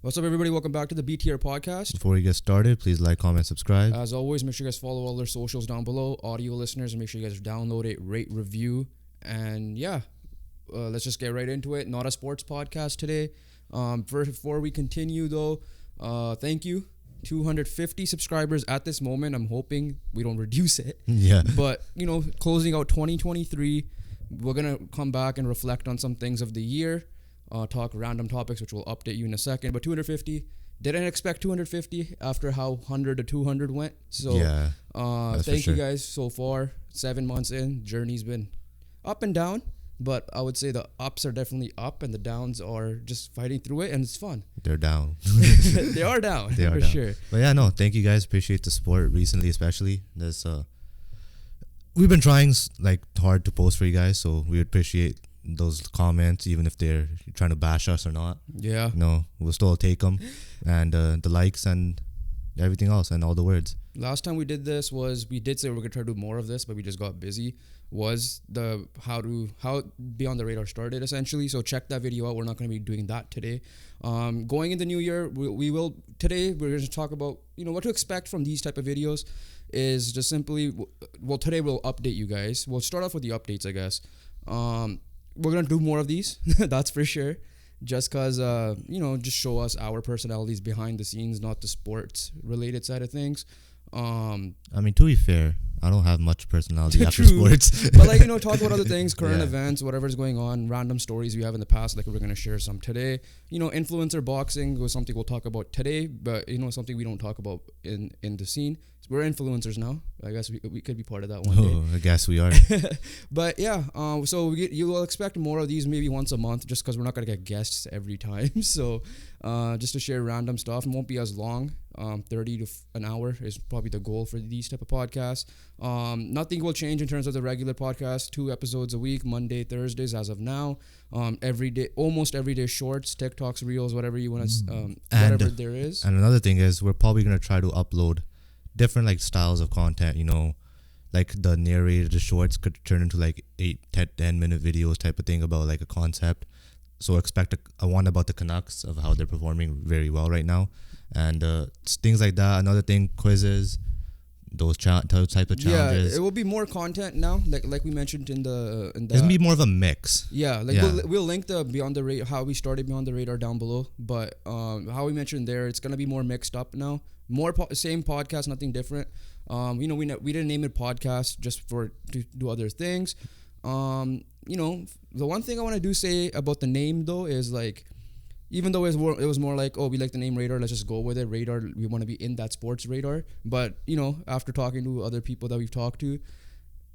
What's up, everybody? Welcome back to the BTR podcast. Before we get started, please like, comment, subscribe. As always, make sure you guys follow all their socials down below. Audio listeners, make sure you guys download it, rate, review. And yeah, let's just get right into it. Not a sports podcast today. Before we continue, though, thank you. 250 subscribers at this moment. I'm hoping we don't reduce it. Yeah. But, closing out 2023, we're going to come back and reflect on some things of the year. Talk random topics, which we'll update you in a second. But 250, didn't expect 250 after how 100 to 200 went. So yeah, thank you guys so far. 7 months in, journey's been up and down. But I would say the ups are definitely up and the downs are just fighting through it, and it's fun. They're down. They are down, for sure. But yeah, no, thank you guys. Appreciate the support recently, especially. We've been trying hard to post for you guys, so we appreciate those comments, even if they're trying to bash us or not. Yeah. We'll still take them, and the likes and everything else and all the words. Last time we did this we did say we were gonna try to do more of this, but we just got busy. Was the how Beyond the Radar started, essentially. So check that video out. We're not going to be doing that today. Going in the new year, we will today. We're going to talk about what to expect from these type of videos. Is just simply today we'll update you guys. We'll start off with the updates, I guess. We're gonna do more of these. That's for sure. Just cause just show us our personalities behind the scenes, not the sports related side of things. I mean, to be fair, I don't have much personality after True. sports. But talk about other things, current events, whatever's going on, random stories we have in the past. We're gonna share some today. Influencer boxing was something we'll talk about today, but something we don't talk about in the scene. We're influencers now. I guess we could be part of that one day. I guess we are. But yeah, so you will expect more of these maybe once a month, just because we're not gonna get guests every time. So just to share random stuff, it won't be as long. 30 to an hour is probably the goal for these type of podcasts. Nothing will change in terms of the regular podcast. 2 episodes a week, Monday, Thursdays as of now. Every day, almost every day shorts, TikToks, Reels, whatever you want to, whatever there is. And another thing is we're probably going to try to upload different styles of content, the narrator, the shorts could turn into 10 minute videos type of thing about a concept. So expect a one about the Canucks, of how they're performing very well right now, and things like that. Another thing, quizzes, those types of challenges. Yeah, it will be more content now, like we mentioned in the. It's gonna be more of a mix. Yeah, we'll link the Beyond the Radar, how we started Beyond the Radar down below. But how we mentioned there, it's gonna be more mixed up now. More same podcast, nothing different. We didn't name it podcast just to do other things. The one thing I want to say about the name though is even though it was more we like the name Radar, let's just go with it. Radar, we want to be in that sports radar. But after talking to other people that we've talked to,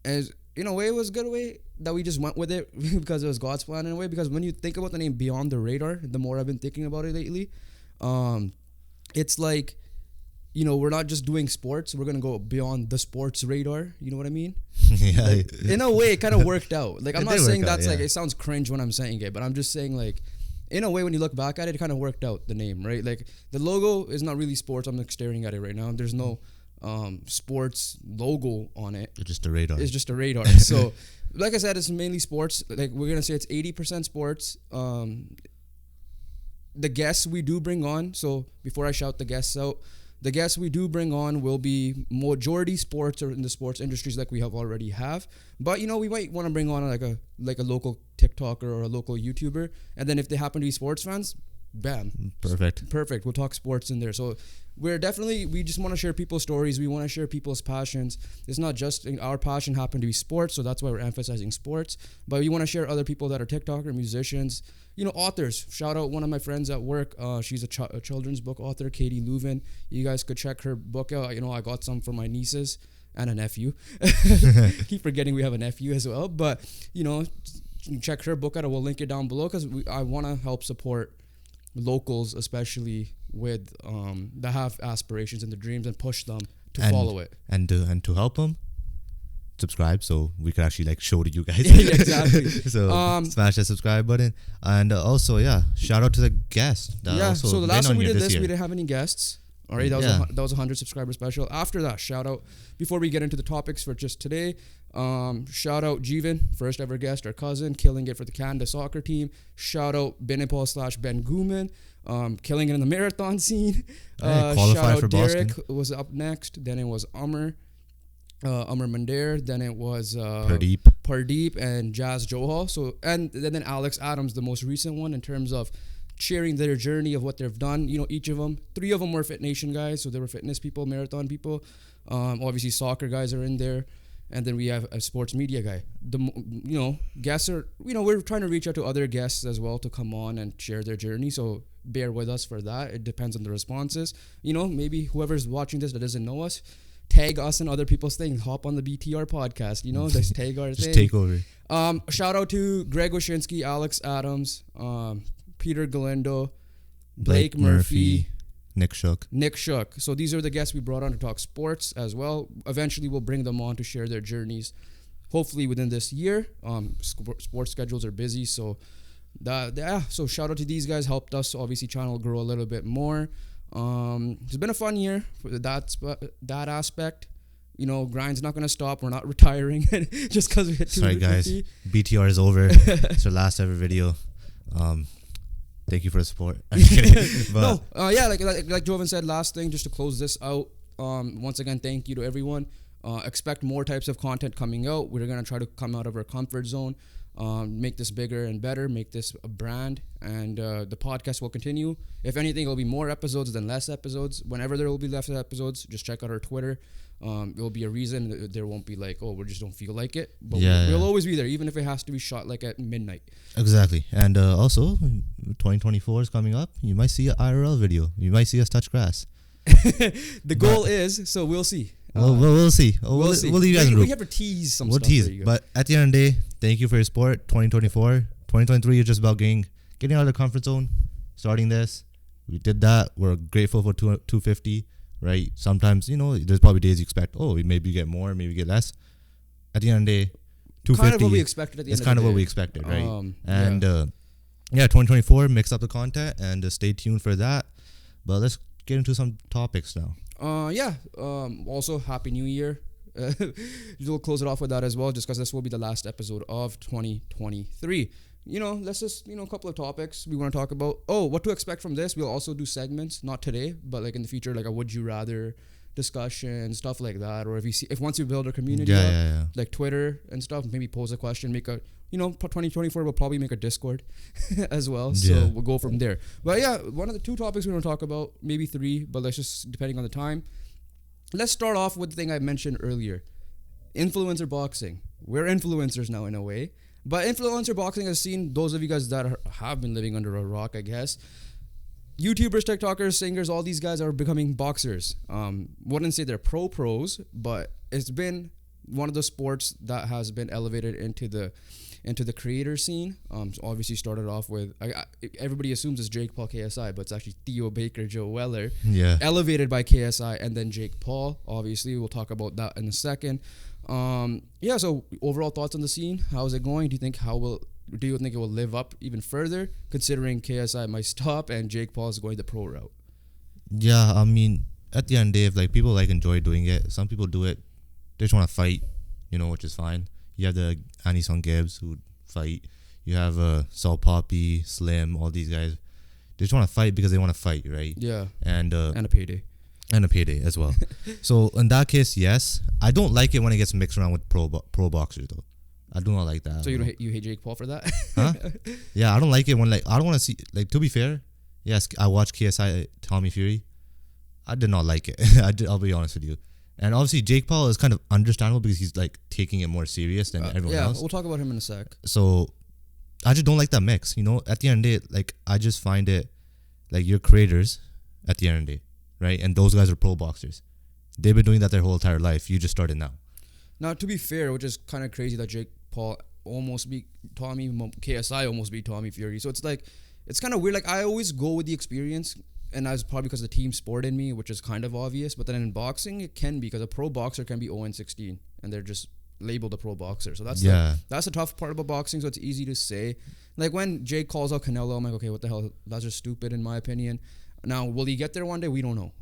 as in a way it was a good way that we just went with it because it was God's plan in a way. Because when you think about the name Beyond the Radar, the more I've been thinking about it lately, it's we're not just doing sports. We're going to go beyond the sports radar. You know what I mean? Yeah. In a way, it kind of worked out. I'm not saying that's it sounds cringe when I'm saying it, but I'm just saying in a way, when you look back at it, it kind of worked out, the name, right? The logo is not really sports. I'm staring at it right now. There's no sports logo on it. It's just a radar. It's just a radar. So, like I said, it's mainly sports. We're going to say it's 80% sports. The guests we do bring on, so before I shout the guests out, the guests we do bring on will be majority sports or in the sports industries we already have. But we might want to bring on a local TikToker or a local YouTuber, and then if they happen to be sports fans, bam, perfect. We'll talk sports in there. So we just want to share people's stories. We want to share people's passions. It's not just our passion happen to be sports, so that's why we're emphasizing sports. But we want to share other people that are TikToker, musicians, authors. Shout out one of my friends at work. She's a children's book author, Katy, Leuven. You guys could check her book out. I got some for my nieces and a nephew. Keep forgetting we have a nephew as well. But, check her book out. We'll link it down below because I want to help support locals, especially with that have aspirations and the dreams, and push them to follow it. And to help them, subscribe so we could actually show to you guys. Yeah, exactly. So smash that subscribe button, and also shout out to the guest. So the last time we did this, we didn't have any guests. All right, that was a 100 subscriber special. After that, shout out, before we get into the topics for just today, shout out Jeevan, first ever guest, our cousin, killing it for the Canada soccer team. Shout out Benipal /Ben Guman. killing it in the marathon scene. Hey, Shout qualified out for Derek Boston. was up next. Then it was Amr Mandir. Then it was Pardeep and Jazz Johal. So and then Alex Adams, the most recent one in terms of sharing their journey of what they've done. You know, each of them, 3 of them were Fit Nation guys, so they were fitness people, marathon people. Obviously, soccer guys are in there. And then we have a sports media guy. Guests are, we're trying to reach out to other guests as well to come on and share their journey. So bear with us for that. It depends on the responses. Maybe whoever's watching this that doesn't know us, tag us and other people's things. Hop on the BTR podcast, just tag our Just thing. take over. Shout out to Greg Wyshynski, Alex Adams, Peter Galindo, Blake Murphy, Nick Shook. So these are the guests we brought on to talk sports as well. Eventually, we'll bring them on to share their journeys. Hopefully within this year. Sports schedules are busy, so So shout out to these guys. Helped us obviously channel grow a little bit more. It's been a fun year for that aspect. Grind's not gonna stop. We're not retiring just because we hit 250. Sorry guys, BTR is over. It's our last ever video. Thank you for the support. I'm kidding. But like Jovan said, last thing just to close this out. Once again, thank you to everyone. Expect more types of content coming out. We're gonna try to come out of our comfort zone, make this bigger and better, make this a brand, and the podcast will continue. If anything, it'll be more episodes than less episodes. Whenever there will be less episodes, just check out our Twitter. It will be a reason. There won't be like, we just don't feel like it. But we'll always be there, even if it has to be shot like at midnight. Exactly. And also, 2024 is coming up. You might see an IRL video. You might see us touch grass. The goal is, so we'll see. We'll see. We'll leave you guys in the loop. We have to tease some stuff. We'll tease. But at the end of the day, thank you for your support. 2024. 2023 is just about getting out of the comfort zone, starting this. We did that. We're grateful for 250. Right? Sometimes, there's probably days you expect, maybe you get more, maybe you get less. At the end of the day, 250. Kind of what we expected at the end of the day. It's kind of what we expected, right? 2024, mix up the content and stay tuned for that. But let's get into some topics now. Also, Happy New Year. We'll close it off with that as well, just because this will be the last episode of 2023. Let's just, a couple of topics we want to talk about. What to expect from this. We'll also do segments, not today, but like in the future, like a would you rather discussion, stuff like that. Or if once you build a community like Twitter and stuff, maybe pose a question, make a, 2024 we'll probably make a Discord as well. So we'll go from there. But one of the 2 topics we want to talk about, maybe 3, but let's just, depending on the time. Let's start off with the thing I mentioned earlier. Influencer boxing. We're influencers now in a way. But influencer boxing has seen those of you guys that have been living under a rock, I guess. YouTubers, TikTokers, singers, all these guys are becoming boxers. Wouldn't say they're pros, but it's been one of the sports that has been elevated into the creator scene. So obviously started off with everybody assumes it's Jake Paul KSI, but it's actually Theo Baker, Joe Weller. Yeah. Elevated by KSI and then Jake Paul. Obviously, we'll talk about that in a second. So overall thoughts on the scene. How is it going? Do you think it will live up even further, considering KSI might stop and Jake Paul is going the pro route? Yeah, I mean, at the end of the day, if like people enjoy doing it, some people do it. They just want to fight, which is fine. You have the Anison Gibbs who fight. You have Saul Poppy, Slim, all these guys. They just want to fight because they want to fight, right? Yeah. And a payday. And a payday as well. So in that case, yes. I don't like it when it gets mixed around with pro boxers though. I do not like that. So you hate Jake Paul for that? Huh? Yeah, I don't like it when I don't want to see, to be fair, yes, I watched KSI Tommy Fury. I did not like it. I'll be honest with you. And obviously Jake Paul is kind of understandable because he's taking it more serious than everyone else. Yeah, we'll talk about him in a sec. So I just don't like that mix. At the end of the day, I just find it you're creators at the end of the day. Right, and those guys are pro boxers. They've been doing that their whole entire life. You just started now. Now, to be fair, which is kind of crazy that Jake Paul almost beat KSI almost beat Tommy Fury. So it's kind of weird. I always go with the experience, and that's probably because of the team sport in me, which is kind of obvious. But then in boxing, it can be because a pro boxer can be 0-16, and they're just labeled a pro boxer. So that's the tough part about boxing. So it's easy to say. Like when Jake calls out Canelo, I'm like, okay, what the hell? That's just stupid in my opinion. Now, will he get there one day? We don't know.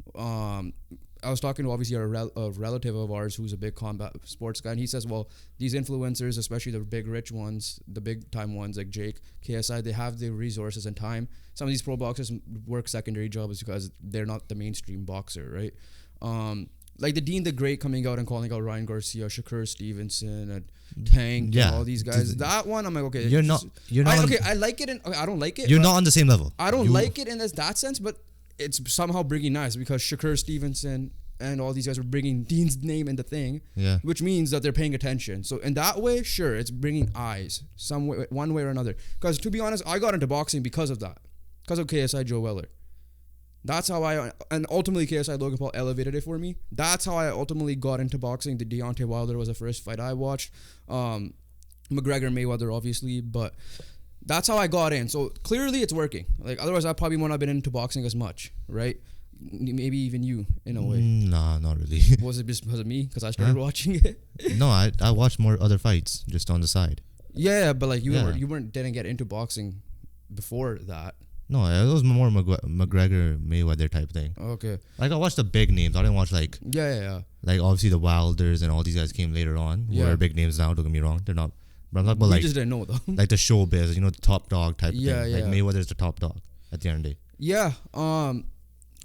I was talking to obviously a relative of ours who's a big combat sports guy, and he says, well, these influencers, especially the big rich ones, the big time ones like Jake, KSI, they have the resources and time. Some of these pro boxers work secondary jobs because they're not the mainstream boxer, right? Like the Dean the Great coming out and calling out Ryan Garcia, Shakur Stevenson, and Tank, and all these guys. That one, I'm like, okay, you're not. I like it, and I don't like it. You're not on the same level. I don't like it in that sense, but it's somehow bringing nice because Shakur Stevenson and all these guys are bringing Dean's name in the thing, which means that they're paying attention. So in that way, sure, it's bringing eyes some way, one way or another. Because to be honest, I got into boxing because of that, because of KSI Joe Weller. That's how and ultimately KSI Logan Paul elevated it for me. That's how I ultimately got into boxing. The Deontay Wilder was the first fight I watched. McGregor Mayweather, obviously, but that's how I got in. So clearly it's working. Like otherwise I probably wouldn't have been into boxing as much, right? Maybe even you in a way. Nah, not really. Was it just because of me? Because I started watching it? No, I watched more other fights just on the side. Yeah, but like you didn't get into boxing before that. No, it was more McGregor Mayweather type thing. Okay. Like I watched the big names. I didn't watch like like obviously the Wilders and all these guys came later on. Who are big names now. Don't get me wrong. They're not. But I'm talking about like just didn't know though. Like the showbiz, you know, the top dog type of thing. Yeah. Like Mayweather's the top dog at the end of the day. Yeah.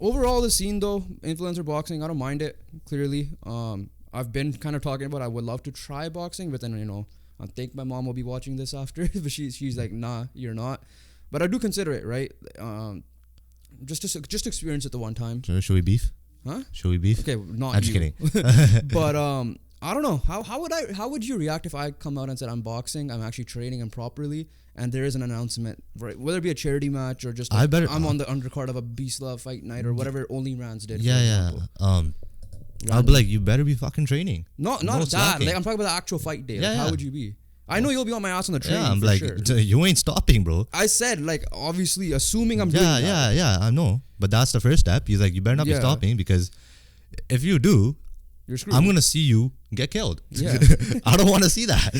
Overall, the scene though, influencer boxing, I don't mind it. Clearly, I've been kind of talking about I would love to try boxing, but then I think my mom will be watching this after, but she's like, nah, you're not. But I do consider it, right? Just to experience it the one time. So should we beef? Huh? Should we beef? Okay, not I'm you. just kidding. But I don't know. How would you react if I come out and said I'm boxing, I'm actually training and properly, and there is an announcement, right? Whether it be a charity match or just I'm on the undercard of a Beast Love fight night or whatever Only Rans did. Yeah. I'll be like, you better be fucking training. Not that. Like I'm talking about the actual fight day. Like, how would you be? I know you'll be on my ass on the train. Yeah, I'm like, sure. You ain't stopping, bro. I said, like, obviously, assuming I'm doing that. Yeah, I know. But that's the first step. He's like, you better not be stopping because if you do, you're screwed. I'm going to see you get killed. Yeah. I don't want to see that.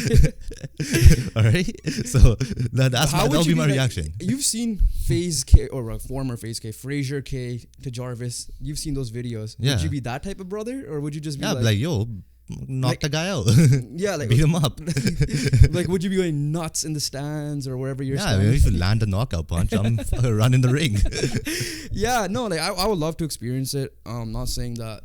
All right? So that'll be my reaction. You've seen FaZe K, or former FaZe K, Frazier K to Jarvis. You've seen those videos. Yeah. Would you be that type of brother? Or would you just be like yo, knock the guy out. Yeah, like beat him up. Like, would you be going nuts in the stands or wherever you're standing? Yeah, if you land a knockout punch, I'm running the ring. Yeah, no, like I would love to experience it. I'm not saying that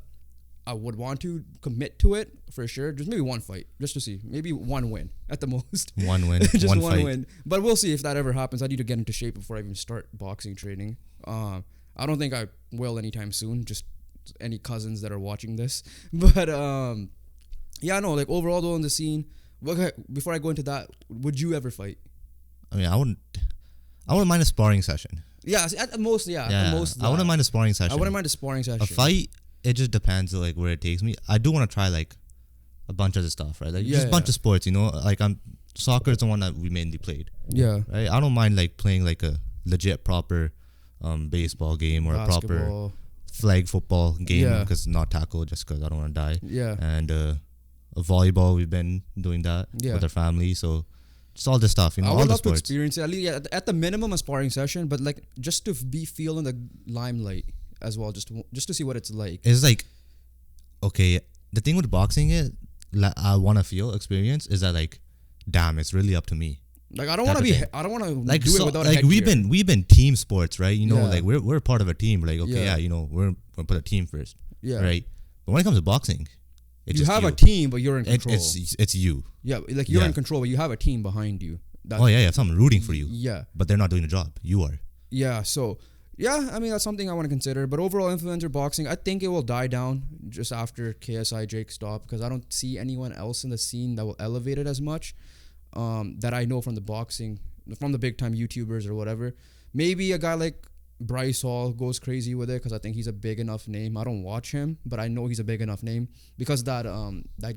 I would want to commit to it for sure. Just maybe one fight, just to see. Maybe one win at the most. One win, just one fight. win. But we'll see if that ever happens. I need to get into shape before I even start boxing training. I don't think I will anytime soon. Just any cousins that are watching this, but yeah, no, like overall though in the scene. Okay, before I go into that, would you ever fight? I mean, I wouldn't mind a sparring session. Yeah, at the most, yeah. At the most, I wouldn't mind a sparring session. I wouldn't mind a sparring session. A fight, it just depends like where it takes me. I do want to try like a bunch of the stuff, right? Like just a bunch of sports, you know. Like soccer is the one that we mainly played. Yeah. Right. I don't mind like playing like a legit proper baseball game or basketball. A proper flag football game because not tackle just because I don't want to die. Yeah. And volleyball, we've been doing that with our family, so just all this stuff, you know. I would love to experience it, at least at the minimum a sparring session, but like just to feel in the limelight as well, just to see what it's like. It's like, okay, the thing with boxing is I want to experience is that like, damn, it's really up to me. Like I don't want to like, do it without like we've been team sports, right? You know, like we're part of a team. Like okay, you know, we're gonna put a team first, right? But when it comes to boxing, you have a team, but you're in control. It's you. Yeah, like you're in control, but you have a team behind you. Someone rooting for you. Yeah, but they're not doing the job. You are. Yeah. So yeah, I mean that's something I want to consider. But overall, influencer boxing, I think it will die down just after KSI Jake stop because I don't see anyone else in the scene that will elevate it as much. That I know from the big time YouTubers or whatever. Maybe a guy like Bryce Hall goes crazy with it because I think he's a big enough name. I don't watch him, but I know he's a big enough name because that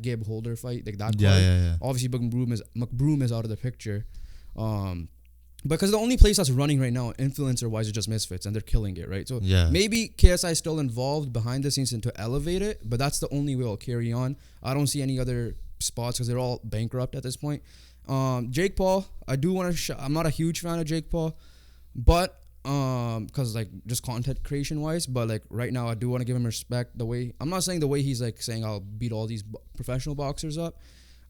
Gabe Holder fight, like that card, obviously McBroom is out of the picture. Because the only place that's running right now, influencer wise, is just Misfits, and they're killing it, right? So maybe KSI is still involved behind the scenes and to elevate it, but that's the only way I'll carry on. I don't see any other spots because they're all bankrupt at this point. Jake Paul, I do want to. I'm not a huge fan of Jake Paul, but because like just content creation wise, but like right now I do want to give him respect. The way I'm not saying the way he's like saying I'll beat all these professional boxers up,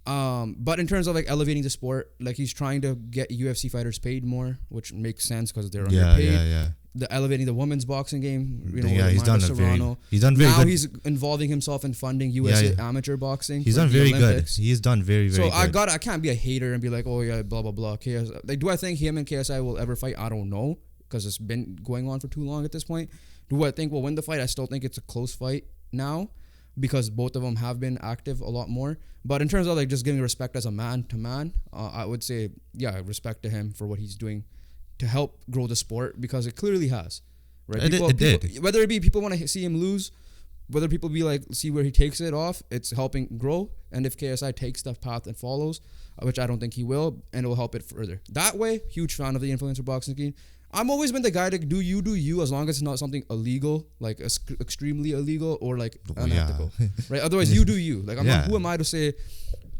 but in terms of like elevating the sport, like he's trying to get UFC fighters paid more, which makes sense because they're underpaid. Yeah. The elevating the women's boxing game, He's done very now good. He's involving himself in funding USA amateur boxing. He's done very good. He's done very good. I can't be a hater and be like, oh yeah, blah blah blah. KSI. Like, do I think him and KSI will ever fight? I don't know, because it's been going on for too long at this point. Do I think we'll win the fight? I still think it's a close fight now, because both of them have been active a lot more. But in terms of like just giving respect as a man to man, I would say, yeah, respect to him for what he's doing to help grow the sport, because it clearly has, right? It did. Whether it be people want to see him lose, whether people be like, see where he takes it off, it's helping grow. And if KSI takes that path and follows, which I don't think he will, and it will help it further. That way, huge fan of the influencer boxing scene. I'm always been the guy to do you, as long as it's not something illegal, like extremely illegal or like unethical, right? Otherwise, you do you. Like, who am I to say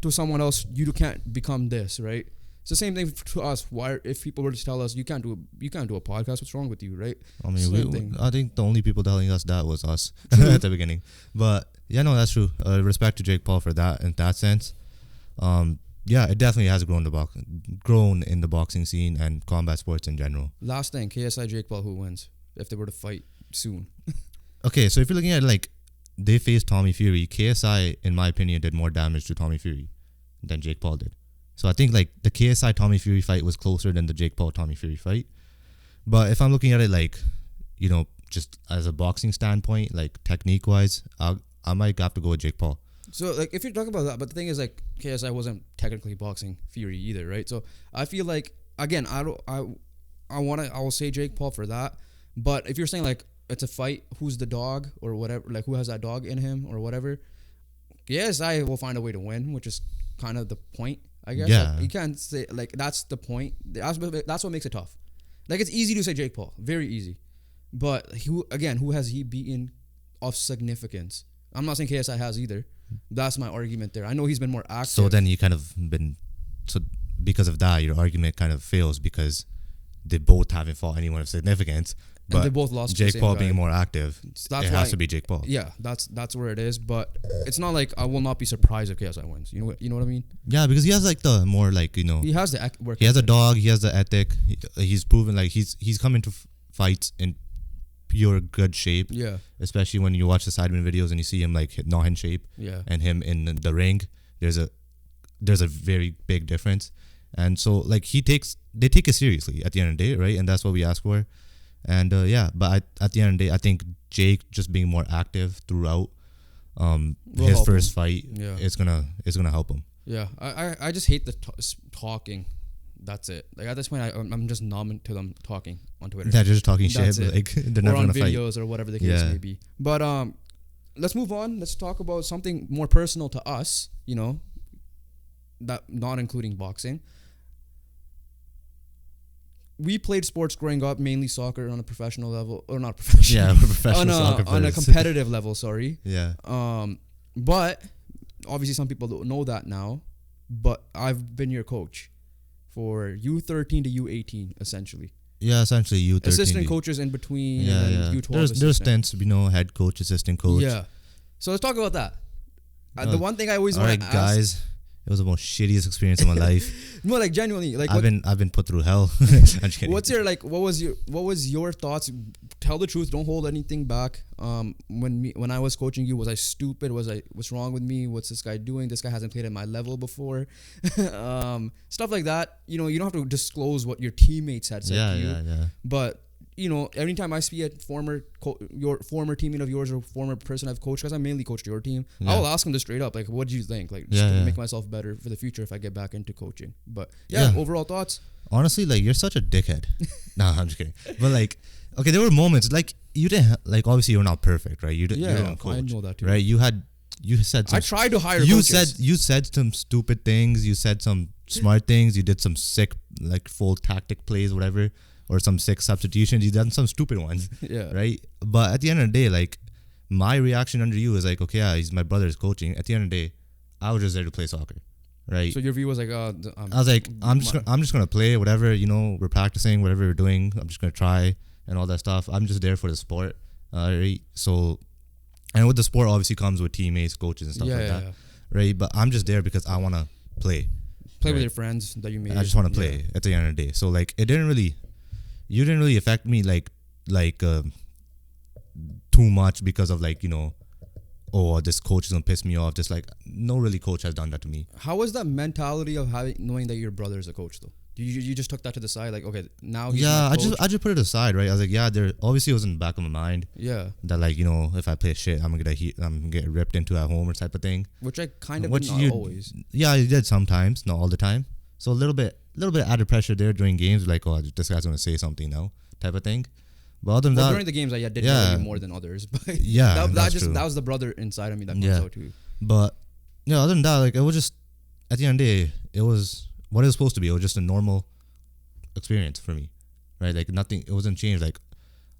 to someone else you can't become this, right? It's the same thing to us. Why, if people were to tell us you can't do a podcast, what's wrong with you, right? I mean, I think the only people telling us that was us at the beginning. But yeah, no, that's true. Respect to Jake Paul for that in that sense. Yeah, it definitely has grown in the boxing scene and combat sports in general. Last thing, KSI Jake Paul, who wins if they were to fight soon? Okay, so if you're looking at like they faced Tommy Fury, KSI, in my opinion, did more damage to Tommy Fury than Jake Paul did. So I think like the KSI Tommy Fury fight was closer than the Jake Paul Tommy Fury fight. But if I'm looking at it like, just as a boxing standpoint, like technique wise, I might have to go with Jake Paul. So like if you're talking about that, but the thing is like KSI wasn't technically boxing Fury either, right? So I feel like, again, I will say Jake Paul for that. But if you're saying like it's a fight, who's the dog or whatever, like who has that dog in him or whatever, KSI will find a way to win, which is kind of the point, I guess. Yeah. Like, you can't say like that's the point. That's what makes it tough. Like, it's easy to say Jake Paul, very easy. But who has he beaten of significance? I'm not saying KSI has either. That's my argument there. I know he's been more active. So then because of that, your argument kind of fails, because they both haven't fought anyone of significance. But and they both lost. Jake Paul being more active, it has to be Jake Paul. Yeah, that's where it is. But it's not like I will not be surprised if KSI wins. You know what I mean? Yeah, because he has like the more like he has the work. He has a dog. He has the ethic. He's proven like he's come into fights in pure good shape. Yeah. Especially when you watch the Sidemen videos and you see him like not in shape. Yeah. And him in the ring, there's a very big difference. And so like they take it seriously at the end of the day, right? And that's what we ask for. And but at the end of the day, I think Jake just being more active throughout his first fight is gonna help him. Yeah, I just hate the talking. That's it. Like at this point, I'm just numb to them talking on Twitter. Yeah, just talking shit. Like they're never gonna fight. Or on videos or whatever the case may be. But let's move on. Let's talk about something more personal to us. That not including boxing. We played sports growing up, mainly soccer on a professional level, or not professional. Yeah, professional soccer on a competitive level. Sorry. Yeah. But obviously some people don't know that now. But I've been your coach for U13 to U18, essentially. Yeah, essentially U13. Assistant coaches in between. Yeah. U12. There's stints, head coach, assistant coach. Yeah. So let's talk about that. The one thing I always want to ask. Guys. It was the most shittiest experience of my life. No, like genuinely, like I've been put through hell. I'm just kidding. What was your thoughts? Tell the truth. Don't hold anything back. When I was coaching you, was I stupid? What's wrong with me? What's this guy doing? This guy hasn't played at my level before. Stuff like that. You don't have to disclose what your teammates had said to you. Yeah. But anytime I see a your former teammate of yours or former person I've coached, because I mainly coached your team, I will ask them this straight up, like, what do you think? Like, just to make myself better for the future if I get back into coaching. But overall thoughts? Honestly, like, you're such a dickhead. Nah, I'm just kidding. But like, okay, there were moments like you didn't like. Obviously, you're not perfect, right? You didn't coach, I know that too. Right? You said some, I tried to hire. You said some stupid things. You said some smart things. You did some sick like full tactic plays, whatever. Or some sick substitutions. You've done some stupid ones. Yeah. Right? But at the end of the day, like, my reaction under you is like, okay, he's my brother's coaching. At the end of the day, I was just there to play soccer. Right? So your view was like, I was like, I'm just gonna play, whatever, we're practicing, whatever we're doing, I'm just gonna try. and all that stuff. I'm just there for the sport. Right? So, and with the sport, obviously comes with teammates, coaches, and stuff like that. Right? But I'm just there because I want to play. Play with your friends that you made. I just want to play at the end of the day. So like, you didn't really affect me like too much because of like, oh, this coach is gonna piss me off. Just like, no really coach has done that to me. How was that mentality of knowing that your brother is a coach though? You just took that to the side, like, okay, now he's my coach? I just put it aside, right? I was like, there obviously it was in the back of my mind. Yeah. That like, if I play shit, I'm gonna get ripped into at home or type of thing. Which I kind of not always. Yeah, I did sometimes, not all the time. So a little bit added pressure there during games, like, oh, this guy's gonna say something now, type of thing. But other than that, during the games, I did know you more than others. But that was the brother inside of me that comes out too. But other than that, like, it was just at the end of the day, it was what it was supposed to be. It was just a normal experience for me, right? Like nothing. It wasn't changed. Like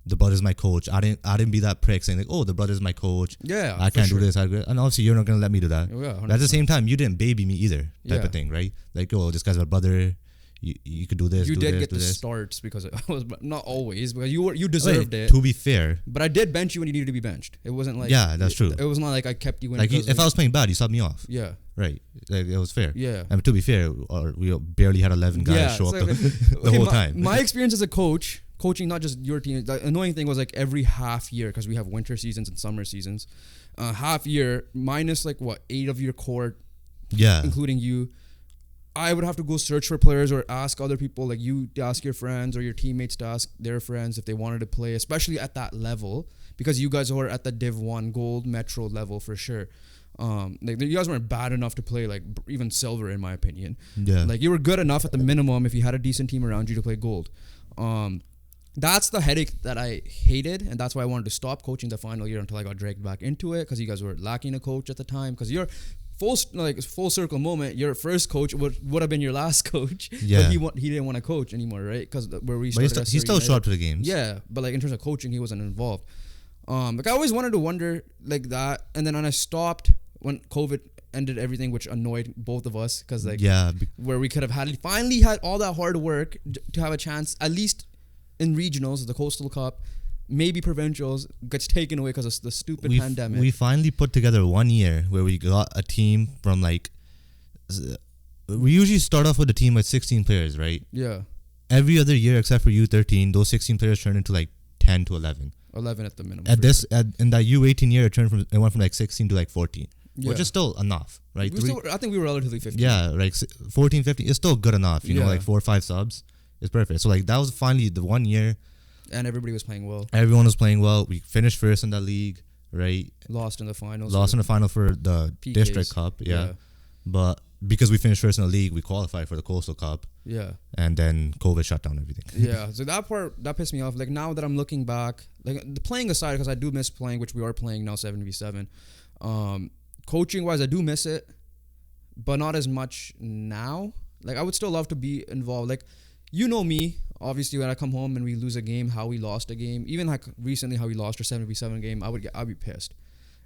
the brother's my coach. I didn't be that prick saying like, oh, the brother's my coach. Yeah, I can't do this. And obviously you're not gonna let me do that. Yeah, but at the same time, you didn't baby me either, type of thing, right? Like, oh, this guy's my brother. You could do this. You did get the this. starts because I was not always, because you deserved it. To be fair, but I did bench you when you needed to be benched. It wasn't like that's true. It was not like I kept you in. Like if I was playing bad, you subbed me off. Yeah. Right. Like it was fair. Yeah. I mean, to be fair, we barely had 11 guys show up the whole time. My experience as a coach, coaching not just your team. The annoying thing was like every half year, because we have winter seasons and summer seasons. Half year minus like 8 of your core. Yeah. Including you. I would have to go search for players or ask other people, like you to ask your friends or your teammates to ask their friends if they wanted to play, especially at that level, because you guys were at the Div 1 Gold Metro level for sure. Like you guys weren't bad enough to play like even silver, in my opinion. Yeah. Like you were good enough at the minimum if you had a decent team around you to play gold. That's the headache that I hated, and that's why I wanted to stop coaching the final year until I got dragged back into it, because you guys were lacking a coach at the time. Because you're full circle moment, your first coach would have been your last coach. Yeah. But he didn't want to coach anymore, right? Because where we started, but he still showed up to the games. Yeah, but like in terms of coaching, he wasn't involved. Like I always wanted to wonder like that, and then when I stopped when COVID ended everything, which annoyed both of us, because like where we could have finally had all that hard work to have a chance at least in regionals, the Coastal Cup. Maybe provincials gets taken away because of the stupid pandemic. We finally put together 1 year where we got a team from like. We usually start off with a team with 16 players, right? Yeah. Every other year except for U13, those 16 players turned into like 10 to 11. 11 at the minimum. In that U18 year, it went from like 16 to like 14, which is still enough, right? I think we were relatively 15. Yeah, like 14, 15 is still good enough. You know, like 4 or 5 subs is perfect. So like that was finally the 1 year. And everybody was playing well. Everyone was playing well. We finished first in the league, right? Lost in the finals. Lost in the final for the PKs. District Cup, yeah. But because we finished first in the league, we qualified for the Coastal Cup. Yeah. And then COVID shut down everything. Yeah. So that part, that pissed me off. Like now that I'm looking back, like the playing aside, because I do miss playing, which we are playing now 7v7. Coaching wise, I do miss it, but not as much now. Like I would still love to be involved. Like, you know me, obviously, when I come home and we lose a game, how we lost a game, even like recently how we lost our 7v7 game, I'd be pissed,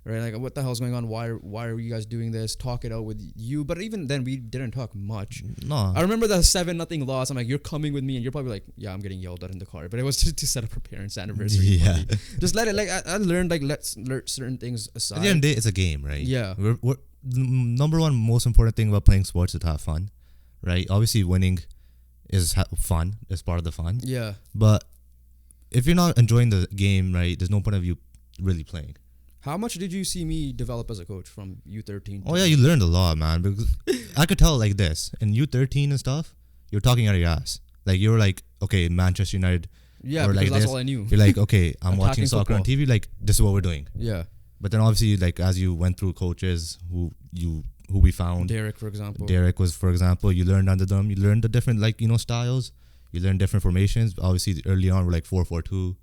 right? Like, what the hell's going on? Why are you guys doing this? Talk it out with you. But even then, we didn't talk much. No. I remember the 7-0 loss. I'm like, you're coming with me, and you're probably like, yeah, I'm getting yelled at in the car. But it was just to set up our parents' anniversary. Yeah. Party. Just let it. Like I learned, like let's let certain things aside. At the end of the day, it's a game, right? Yeah. We're the number one most important thing about playing sports is to have fun, right? Obviously, winning is fun. It's part of the fun. Yeah. But if you're not enjoying the game, right, there's no point of you really playing. How much did you see me develop as a coach from U13? Oh yeah, you learned a lot, man. Because I could tell like this in U13 and stuff, you're talking out of your ass. Like you were like, okay, Manchester United. Yeah, or because like that's this. all I knew. You're like, okay, I'm watching soccer football on TV. Like this is what we're doing. Yeah. But then obviously, like as you went through coaches who we found. Derek, for example. Derek was, for example, you learned under them. You learned the different styles. You learn different formations. Obviously, early on, we're like 4-4-2.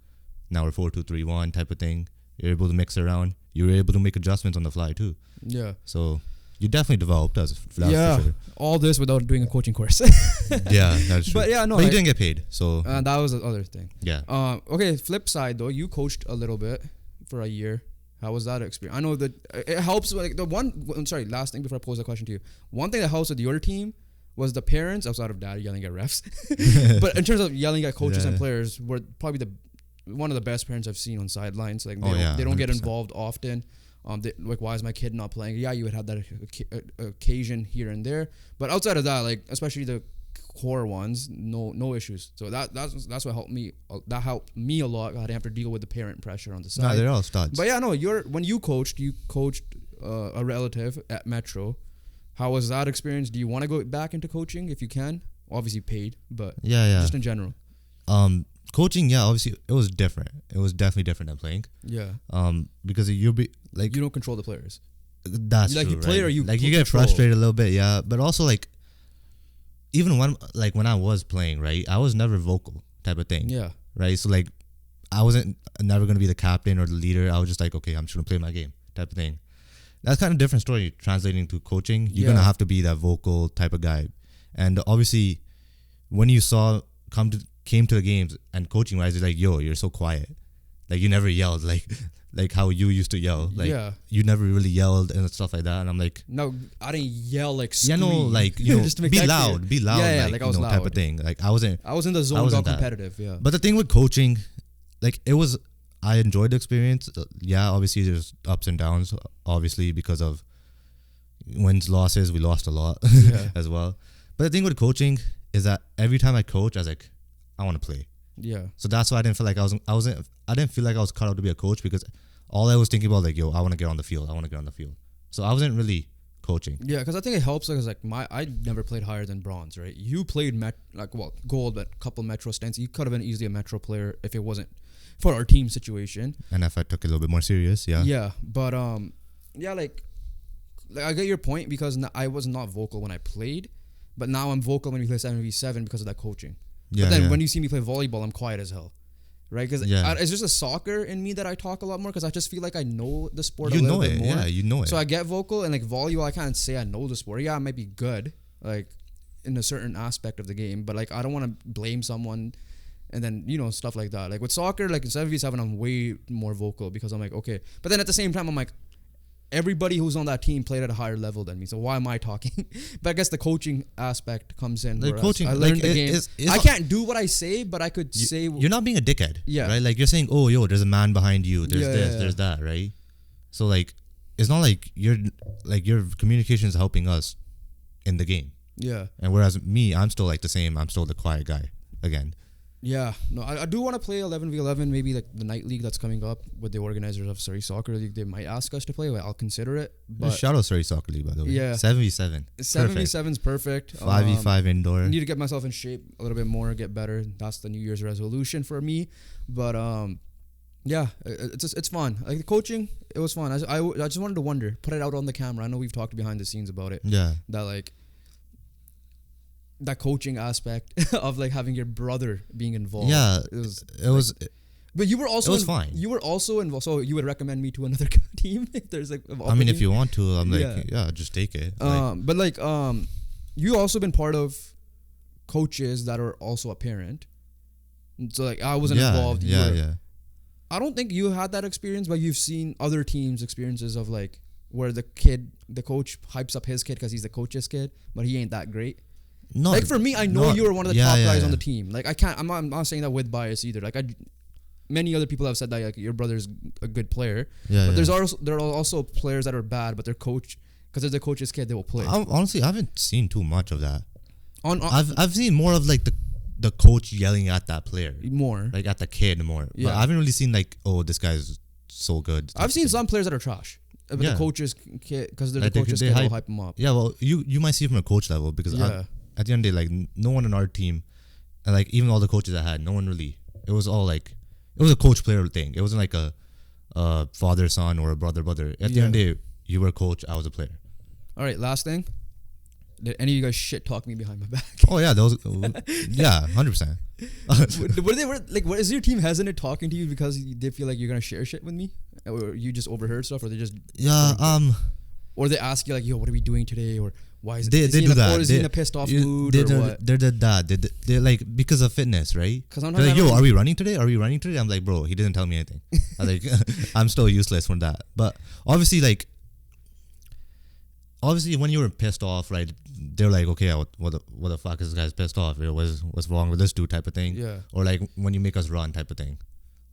Now we're 4-2-3-1 type of thing. You're able to mix around. You were able to make adjustments on the fly, too. Yeah. So, you definitely developed as for sure. All this without doing a coaching course. Yeah, that's true. But yeah, no. But you didn't get paid, so. That was the other thing. Yeah. Okay, flip side, though. You coached a little bit for a year. How was that experience? I know that it helps. Like last thing before I pose the question to you. One thing that helps with your team was the parents, outside of dad yelling at refs, but in terms of yelling at coaches and players, were probably one of the best parents I've seen on sidelines. Like they don't get 100%. involved often. Like, why is my kid not playing? Yeah, you would have that occasion here and there, but outside of that, like especially the core ones, no issues. So that's what helped me. That helped me a lot. I didn't have to deal with the parent pressure on the side. No, they're all studs. But yeah, no, when you coached a relative at Metro. How was that experience? Do you want to go back into coaching if you can? Obviously paid, but just in general. Coaching, obviously it was different. It was definitely different than playing. Yeah. Because you'll be like, you don't control the players. That's like true, you play right? or you like you get control. frustrated a little bit, but also like even when I was playing, right, I was never vocal type of thing. Yeah. Right. So like I wasn't never gonna be the captain or the leader. I was just like, okay, I'm just gonna play my game type of thing. That's kind of different story translating to coaching. You're gonna have to be that vocal type of guy, and obviously, when you came to the games and coaching wise, it's like, yo, you're so quiet, like you never yelled like how you used to yell, like you never really yelled and stuff like that. And I'm like, no, I didn't yell like scream. like just to make be loud, like I was loud type of thing. Like I was in the zone, got competitive. Yeah, but the thing with coaching, like I enjoyed the experience. Obviously there's ups and downs, obviously, because of wins, losses. We lost a lot as well. But the thing with coaching is that every time I coach, I was like, I want to play. Yeah. So that's why I didn't feel like I didn't feel like I was cut out to be a coach, because all I was thinking about, like, yo, I want to get on the field. So I wasn't really coaching. Yeah, because I think it helps. Because I never played higher than bronze, right? You played gold, but a couple Metro stints. You could have been easily a Metro player if it wasn't for our team situation. And if I took it a little bit more serious, Yeah, but like I get your point, because I was not vocal when I played, but now I'm vocal when we play 7v7 because of that coaching. But then when you see me play volleyball, I'm quiet as hell, right? Because it's just a soccer in me that I talk a lot more, because I just feel like I know the sport a little bit more. Yeah, you know it. So I get vocal, and like volleyball, I can't say I know the sport. Yeah, I might be good, like in a certain aspect of the game, but like I don't want to blame someone. And then, stuff like that. Like with soccer, like in 7v7, I'm way more vocal, because I'm like, okay. But then at the same time, I'm like, everybody who's on that team played at a higher level than me. So why am I talking? But I guess the coaching aspect comes in. Like coaching, I learned the game. I can't do what I say, but I could say. You're not being a dickhead. Yeah. Right? Like you're saying, oh, yo, there's a man behind you. There's there's that, right? So like, it's not like your communication is helping us in the game. Yeah. And whereas me, I'm still like the same. I'm still the quiet guy again. Yeah, no, I do want to play 11v11, maybe like the night league that's coming up with the organizers of Surrey Soccer League. They might ask us to play. I'll consider it. But shout out Surrey Soccer League, by the way. Yeah. 7v7. 7v7's perfect. 5v5 indoor. I need to get myself in shape a little bit more, get better. That's the New Year's resolution for me. But it's fun. Like the coaching, it was fun. I just wanted to put it out on the camera. I know we've talked behind the scenes about it. Yeah. That coaching aspect of like having your brother being involved. Yeah, it was. But you were also. It was fine. You were also involved, so you would recommend me to another team if there's like. I mean, if you want to, I'm like, just take it. You also been part of coaches that are also a parent. So like, I wasn't involved. I don't think you had that experience, but you've seen other teams' experiences of like where the coach hypes up his kid because he's the coach's kid, but he ain't that great. No, like for me, I know you were one of the top guys on the team. Like I'm not saying that with bias either. Like many other people have said that like your brother's a good player. But there are also players that are bad, but their coach, because they're the coach's kid, they will play. Honestly, I haven't seen too much of that. I've seen more of like the coach yelling at that player more, like at the kid more. Yeah. But I haven't really seen like, oh, this guy's so good. I've seen some players that are trash. But the coach's kid, because they're the coach's kid, they'll hype them up. Yeah, well, you might see it from a coach level, because at the end of the day, like no one in our team, and like even all the coaches I had, no one really. It was all like, it was a coach player thing. It wasn't like a father son or a brother. At the end of the day, you were a coach, I was a player. All right, last thing. Did any of you guys shit talk me behind my back? Oh yeah, those. 100%. What is your team hesitant talking to you because they feel like you're gonna share shit with me, or you just overheard stuff, or they just or they ask you like, yo, what are we doing today, or why is they do that? Or is he in a pissed off mood, or what? They're like, because of fitness, right? Because I'm like, yo, are we running today? I'm like, bro, he didn't tell me anything. I'm like, I'm still useless from that. But obviously when you were pissed off, right? They're like, okay, what the fuck is this guy's pissed off? What's wrong with this dude type of thing? Yeah. Or like when you make us run type of thing.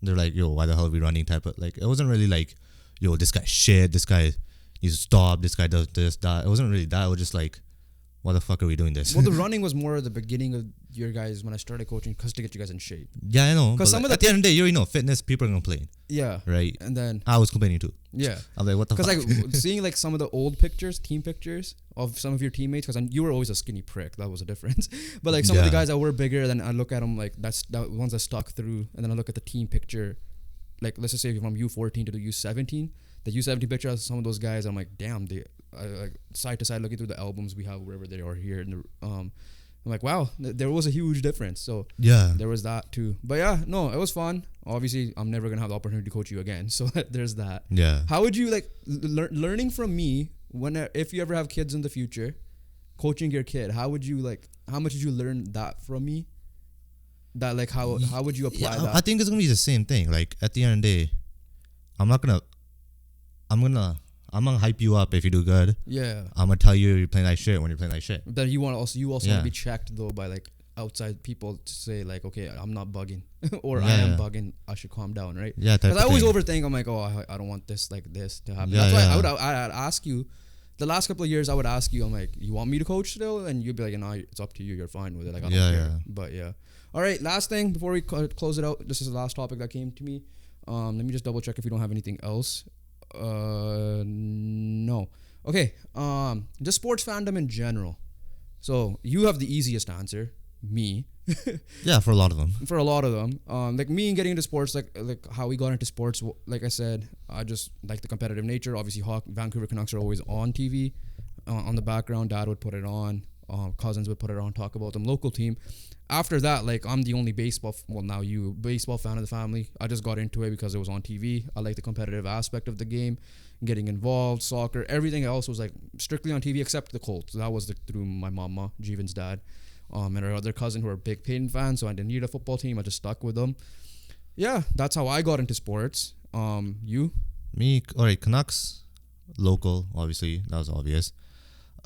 They're like, yo, why the hell are we running? Type of like, it wasn't really like, yo, this guy shit. This guy needs to stop. This guy does this, that. It wasn't really that. It was just like, why the fuck are we doing this? Well, the running was more at the beginning of your guys when I started coaching, because to get you guys in shape. Yeah, I know. Because But like, at the end of the day, you already know, fitness, people are complain, Yeah. right? And then I was complaining too. yeah, I'm like, what the fuck? because like seeing like some of the old pictures, team pictures of some of your teammates, because you were always a skinny prick. That was a difference. But like some of the Yeah. guys that were bigger, then I look at them like that ones that stuck through, and then I look at the team picture. Like let's just say from U14 to the U17, the U17 picture has some of those guys. I'm like, damn, like side to side looking through the albums we have wherever they are here. And I'm like, wow, there was a huge difference. So yeah. there was that too. But yeah, no, it was fun. Obviously, I'm never gonna have the opportunity to coach you again. So there's that. Yeah. How would you like learning from me if you ever have kids in the future, coaching your kid? How much did you learn that from me? That like how would you apply that? I think it's gonna be the same thing. Like at the end of the day, I'm gonna hype you up if you do good. Yeah. I'm gonna tell you you're playing like shit when you're playing like shit. That you also Yeah. want to be checked though by like outside people to say like, okay, I'm not bugging or I Yeah. am bugging. I should calm down, right? Yeah, Because I always overthink. I'm like, oh, I don't want this to happen. Yeah, That's why yeah. I'd ask you. The last couple of years, I would ask you. I'm like, you want me to coach still? And you'd be like, no, it's up to you. You're fine with it. Like, I don't Yeah, care. yeah. But yeah. All right. Last thing before we close it out. This is the last topic that came to me. Let me just double check if we don't have anything else. No. Okay. Just sports fandom in general. So you have the easiest answer. Me. Yeah, for a lot of them. For a lot of them, like me and getting into sports, like how we got into sports. Like I said, I just like the competitive nature. Obviously, Vancouver Canucks are always on TV, on the background. Dad would put it on. Cousins would put it on. Talk about them. Local team. After that, like I'm the only baseball fan of the family. I just got into it because it was on TV. I like the competitive aspect of the game, getting involved, soccer. Everything else was like strictly on TV except the Colts. That was through my mama, Jeevan's dad. And our other cousin who are big Peyton fans, so I didn't need a football team. I just stuck with them. Yeah, that's how I got into sports. You? Me, alright, Canucks, local, obviously, that was obvious.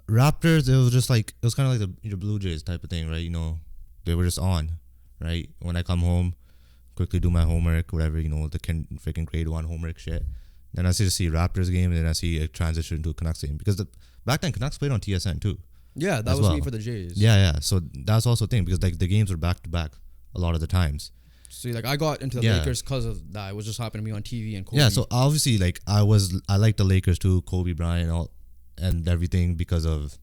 Raptors, it was kind of like the Blue Jays type of thing, right? You know, they were just on, right? When I come home, quickly do my homework, whatever, you know, the freaking grade 1 homework shit. Then I see Raptors game, and then I see a transition to a Canucks game. Because back then, Canucks played on TSN too. Yeah, that was me for the Jays. Yeah. So that's also a thing because like the games were back to back a lot of the times. See, like I got into the Lakers because of that. It was just happening to me on TV and Kobe. Yeah, so obviously like I liked the Lakers too, Kobe Bryant and everything because of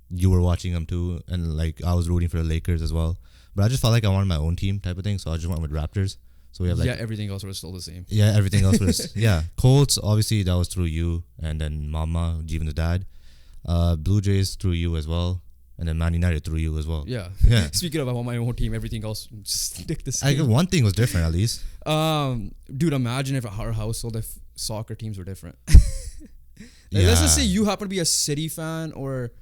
you were watching them too, and like I was rooting for the Lakers as well. But I just felt like I wanted my own team type of thing, so I just went with Raptors. So we have like everything else was still the same. Yeah, everything else was Colts obviously that was through you, and then Mama, even the dad. Blue Jays through you as well, and then Man United through you as well. Yeah. Yeah. Speaking of, I want my own team. Everything else just stick the same. One thing was different at least. Dude, imagine if our household, if soccer teams were different. Yeah. Let's just say you happen to be a City fan, or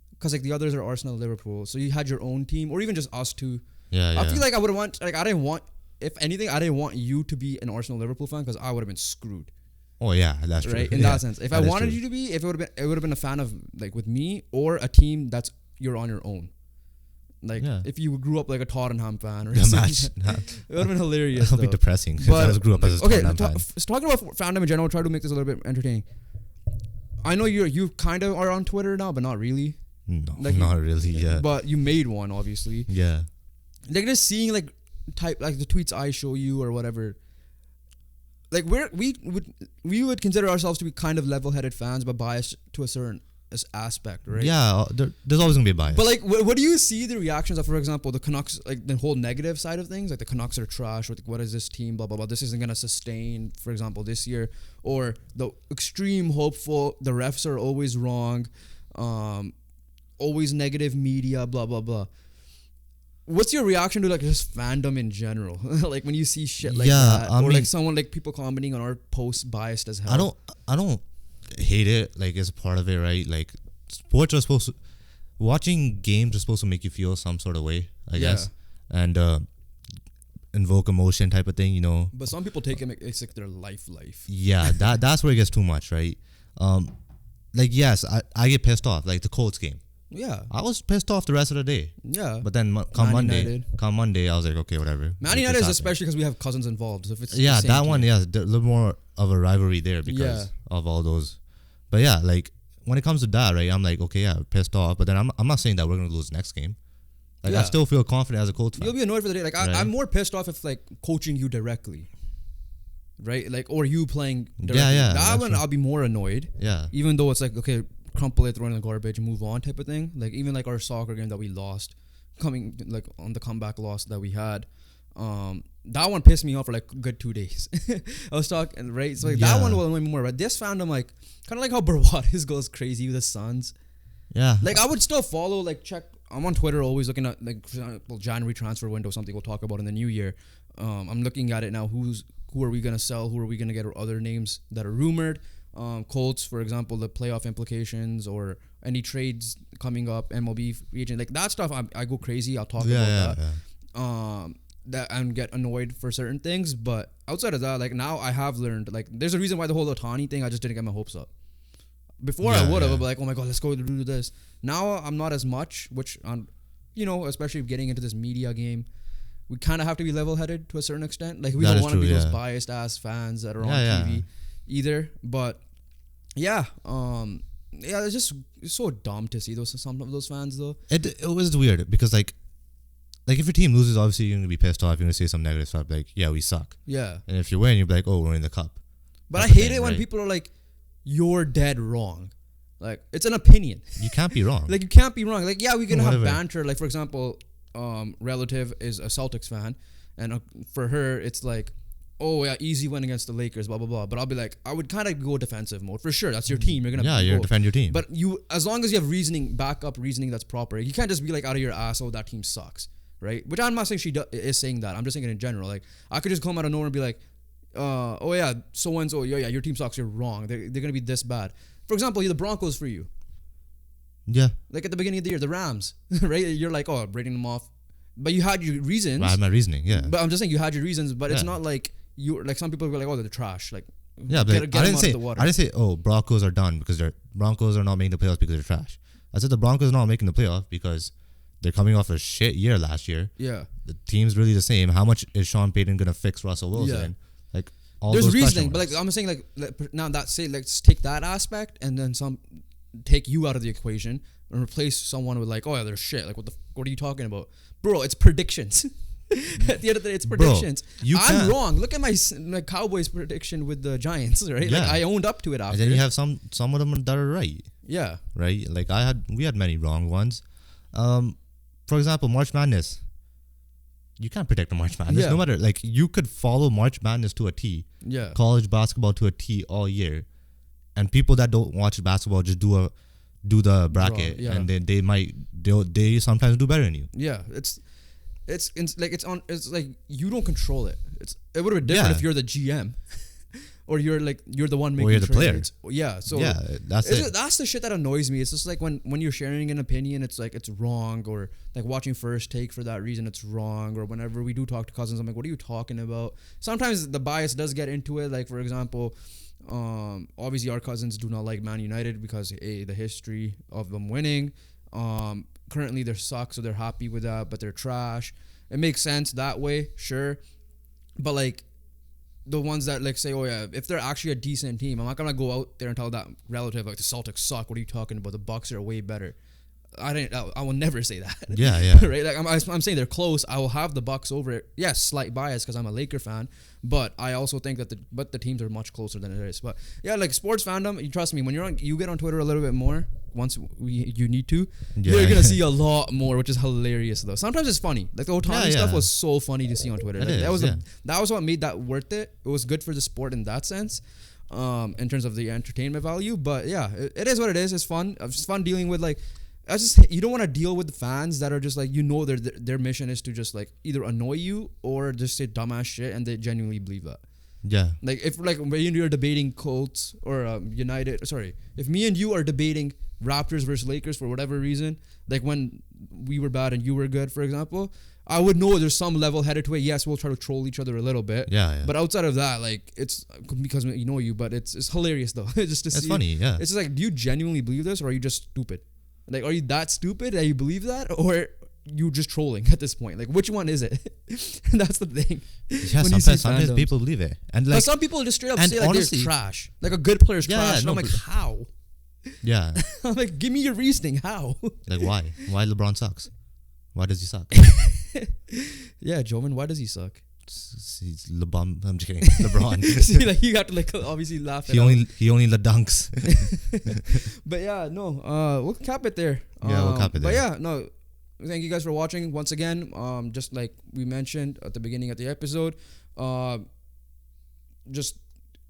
because like the others are Arsenal, Liverpool, so you had your own team, or even just us two. Yeah. I feel like I would want, like I didn't want, if anything, I didn't want you to be an Arsenal, Liverpool fan because I would have been screwed. Oh yeah, that's true. Right, in Yeah, that sense. If I wanted you to be, it would have been a fan of like with me or a team that's you're on your own. Like if you grew up like a Tottenham fan or something, it would have been hilarious. That'll be depressing. But I just grew up as a Tottenham fan. Talking about fandom in general, try to make this a little bit entertaining. I know you kind of are on Twitter now, but not really. No, like not really. Yeah, but you made one, obviously. Yeah, like just seeing like the tweets I show you or whatever. Like we would consider ourselves to be kind of level-headed fans, but biased to a certain aspect, right? Yeah, there's always gonna be a bias. But like, what do you see the reactions of, for example, the Canucks, like the whole negative side of things, like the Canucks are trash, or like, what is this team, blah blah blah. This isn't gonna sustain, for example, this year, or the extreme hopeful, the refs are always wrong, always negative media, blah blah blah. What's your reaction to like just fandom in general? Like when you see shit like that, or like someone like people commenting on our posts biased as hell. I don't hate it. Like as a part of it, right? Like sports are supposed to, watching games are supposed to make you feel some sort of way, I guess, and invoke emotion type of thing, you know. But some people take it, it's like their life. Yeah, that's where it gets too much, right? Like yes, I get pissed off. Like the Colts game, Yeah. I was pissed off the rest of the day. Yeah. But then come Man Monday, United. I was like, okay, whatever. Man United is especially because we have cousins involved. So if it's Yeah, the same that team. one, yeah, a little more of a rivalry there because of all those. But yeah, like when it comes to that, right, I'm like, okay, yeah, pissed off. But then I'm not saying that we're gonna lose next game. Like I still feel confident as a Colts fan. You'll be annoyed for the day. Like Right. I'm more pissed off if like coaching you directly, right? Like or you playing directly. Yeah, That one true. I'll be more annoyed. Yeah. Even though it's like okay, crumple it, throw it in the garbage, move on type of thing. Like even like our soccer game that we lost, coming like on the comeback loss that we had. That one pissed me off for like a good 2 days. I was talking right, so like that one will annoy me more. But this fandom, like kind of like how Barbados goes crazy with the Suns. Yeah. Like I would still follow, like check. I'm on Twitter always looking at like for example, January transfer window, something we'll talk about in the new year. I'm looking at it now. Who are we gonna sell? Who are we gonna get? Or other names that are rumored. Colts, for example, the playoff implications or any trades coming up, MLB free agent, like that stuff. I go crazy. I'll talk about that. Yeah. That and get annoyed for certain things, but outside of that, like now I have learned. Like there's a reason why the whole Otani thing. I just didn't get my hopes up. Before I would have, I'd be like, oh my god, let's go do this. Now I'm not as much, which especially getting into this media game, we kind of have to be level-headed to a certain extent. Like we don't want to be those biased ass fans that are on TV either. But it's just so dumb to see some of those fans though. It was weird because like if your team loses, obviously you're gonna be pissed off. You're gonna say some negative stuff like, yeah, we suck. Yeah. And if you win, you're like, oh, we're in the cup. But I hate it when people are like, you're dead wrong. Like it's an opinion. You can't be wrong. Like you can't be wrong. Like yeah, we can have Whatever. banter. Like for example, relative is a Celtics fan, and for her it's like, oh yeah, easy win against the Lakers, blah blah blah. But I'll be like, I would kind of go defensive mode for sure. That's your team. You're gonna defend your team. But you, as long as you have backup reasoning that's proper, you can't just be like out of your ass. Oh, that team sucks, right? Which I'm not saying she is saying that. I'm just saying it in general. Like I could just come out of nowhere and be like, oh yeah, so and so, yeah, your team sucks. You're wrong. They're gonna be this bad. For example, the Broncos for you. Yeah. Like at the beginning of the year, the Rams, right? You're like, oh, rating them off, but you had your reasons. I had my reasoning, yeah. But I'm just saying you had your reasons, but it's not like you like some people were like, oh, they're trash. Like, yeah, but get them out of the water. I didn't say, oh, Broncos are done because Broncos are not making the playoffs because they're trash. I said the Broncos are not making the playoff because they're coming off a shit year last year. Yeah. The team's really the same. How much is Sean Payton gonna fix Russell Wilson? Yeah. Like all there's those reasoning, but like I'm saying, like now let's take that aspect and then take you out of the equation and replace someone with like, oh yeah, they're shit. Like what are you talking about, bro? It's predictions. At the end of the day, it's predictions. Bro, I'm wrong. Look at my Cowboys prediction with the Giants, right? Yeah. Like I owned up to it after. And then you have some of them that are right. Yeah. Right. Like we had many wrong ones. For example, March Madness. You can't predict the March Madness. No matter, like, you could follow March Madness to a T. Yeah. College basketball to a T all year. And people that don't watch basketball just do the bracket. And then they sometimes do better than you. Yeah. It's like you don't control it. It would have been different if you're the GM. Or you're the one making trades. Player. Yeah. So that's it. That's the shit that annoys me. It's just like when you're sharing an opinion, it's like it's wrong, or like watching First Take for that reason, it's wrong. Or whenever we do talk to cousins, I'm like, what are you talking about? Sometimes the bias does get into it. Like for example, obviously our cousins do not like Man United because the history of them winning. Currently they suck, so they're happy with that, but they're trash. It makes sense that way, sure, but like. The ones that like say, oh yeah, if they're actually a decent team, I'm not gonna go out there and tell that relative like the Celtics suck. What are you talking about? The Bucks are way better. I will never say that. Yeah. Right. Like I'm saying they're close. I will have the Bucks over it. Yes, slight bias because I'm a Laker fan, but I also think that the teams are much closer than it is. But yeah, like sports fandom. You trust me when you get on Twitter a little bit more. Once you need to, you're gonna see a lot more, which is hilarious though. Sometimes it's funny. Like the Otani stuff was so funny to see on Twitter. Like, that was what made that worth it. It was good for the sport in that sense, in terms of the entertainment value. But yeah, it is what it is. It's fun. It's fun dealing with like. You don't want to deal with the fans that are just like their mission is to just like either annoy you or just say dumbass shit and they genuinely believe that. Yeah. Like if like when you're debating Colts or United, if me and you are debating Raptors versus Lakers for whatever reason, like when we were bad and you were good, for example, I would know there's some level headed to it. Yes, we'll try to troll each other a little bit. Yeah. But outside of that, like it's because you know you, but it's hilarious though. It's funny. Yeah. It's just like, do you genuinely believe this or are you just stupid? Like, are you that stupid that you believe that, or you just trolling at this point? Like, which one is it? That's the thing. Yeah, When you see sometimes fandoms. people believe it, and But like some people just straight up and say like honestly- they're trash. Like a good player's Yeah, trash. yeah, And no, I'm like, but- how? yeah, I'm like, give me your reasoning. How? like why LeBron sucks? Why does he suck? Yeah, Joman, why does he suck? He's LeBron. I'm just kidding. LeBron. See, like you got to like obviously laugh at he only the dunks. But yeah, no, we'll cap it there. Yeah, we'll cap it But there. yeah, no, thank you guys for watching once again. Just like we mentioned at the beginning of the episode, just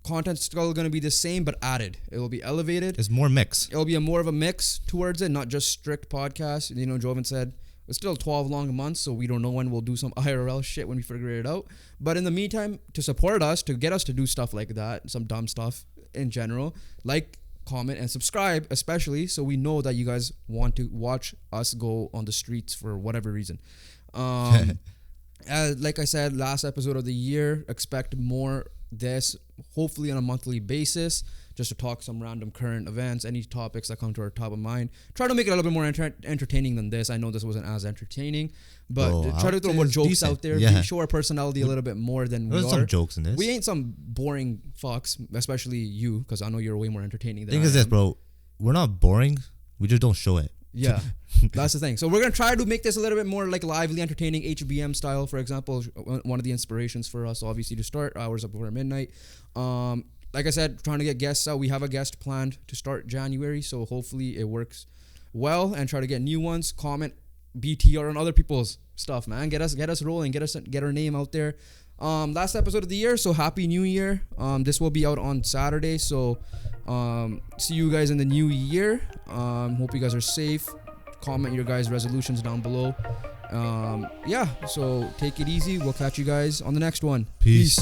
content's still gonna be the same but added. It will be elevated. It's more mix. It'll be more of a mix towards it, not just strict podcast. You know, Jovan said it's still 12 long months, so we don't know when we'll do some IRL shit when we figure it out. But in the meantime, to support us, to get us to do stuff like that, some dumb stuff in general, like, comment, and subscribe, especially so we know that you guys want to watch us go on the streets for whatever reason. Like I said, last episode of the year, expect more this, hopefully on a monthly basis, just to talk some random current events, any topics that come to our top of mind. Try to make it a little bit more entertaining than this. I know this wasn't as entertaining, but try to throw more jokes decent. out there. Yeah. Show our personality a little bit more than we There's are. some jokes in this. We ain't some boring fucks, especially you, because I know you're way more entertaining than Thing I is this, am. bro. We're not boring. We just don't show it. Yeah, that's the thing. So we're gonna try to make this a little bit more like lively, entertaining, HBM style. For example, one of the inspirations for us, obviously, to start hours up before midnight. Like I said, trying to get guests out. We have a guest planned to start January, so hopefully it works well. And try to get new ones. Comment, BTR on other people's stuff, man. Get us rolling. Get our name out there. Last episode of the year, so happy new year. This will be out on Saturday, so see you guys in the new year. Hope you guys are safe. Comment your guys' resolutions down below. Yeah, so take it easy. We'll catch you guys on the next one. Peace.